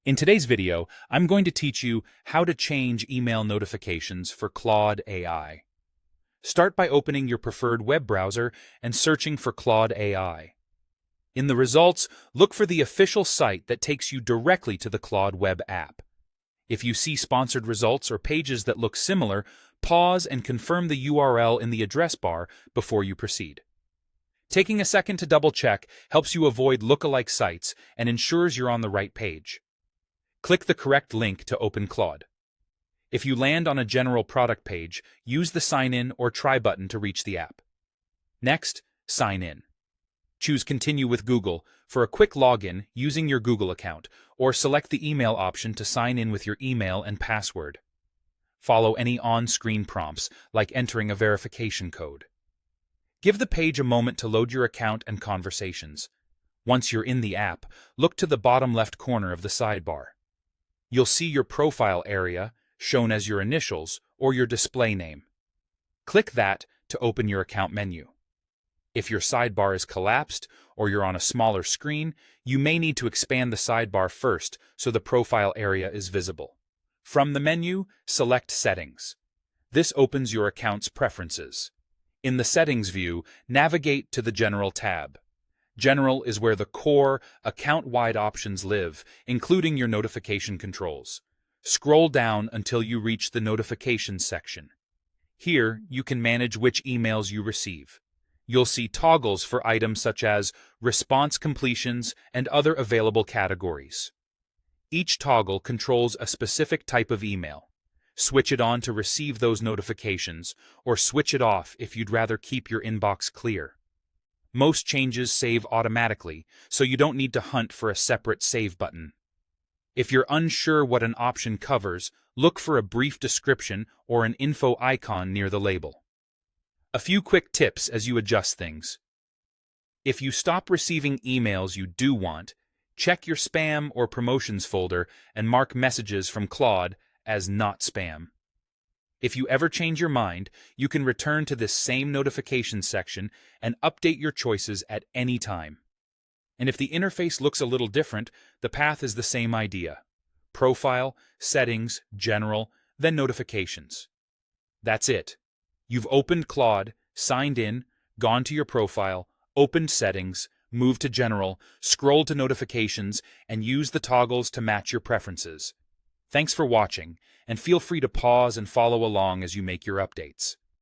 In today's video, I'm going to teach you how to change email notifications for Claude AI. Start by opening your preferred web browser and searching for Claude AI. In the results, look for the official site that takes you directly to the Claude web app. If you see sponsored results or pages that look similar, pause and confirm the URL in the address bar before you proceed. Taking a second to double-check helps you avoid lookalike sites and ensures you're on the right page. Click the correct link to open Claude. If you land on a general product page, use the Sign In or Try button to reach the app. Next, sign in. Choose Continue with Google for a quick login using your Google account, or select the email option to sign in with your email and password. Follow any on-screen prompts, like entering a verification code. Give the page a moment to load your account and conversations. Once you're in the app, look to the bottom left corner of the sidebar. You'll see your profile area, shown as your initials, or your display name. Click that to open your account menu. If your sidebar is collapsed or you're on a smaller screen, you may need to expand the sidebar first so the profile area is visible. From the menu, select Settings. This opens your account's preferences. In the Settings view, navigate to the General tab. General is where the core, account-wide options live, including your notification controls. Scroll down until you reach the Notifications section. Here, you can manage which emails you receive. You'll see toggles for items such as response completions and other available categories. Each toggle controls a specific type of email. Switch it on to receive those notifications, or switch it off if you'd rather keep your inbox clear. Most changes save automatically, so you don't need to hunt for a separate save button. If you're unsure what an option covers, look for a brief description or an info icon near the label. A few quick tips as you adjust things. If you stop receiving emails you do want, check your spam or promotions folder and mark messages from Claude as not spam. If you ever change your mind, you can return to this same notifications section and update your choices at any time. And if the interface looks a little different, the path is the same idea. Profile, Settings, General, then Notifications. That's it. You've opened Claude, signed in, gone to your profile, opened Settings, moved to General, scrolled to Notifications, and used the toggles to match your preferences. Thanks for watching, and feel free to pause and follow along as you make your updates.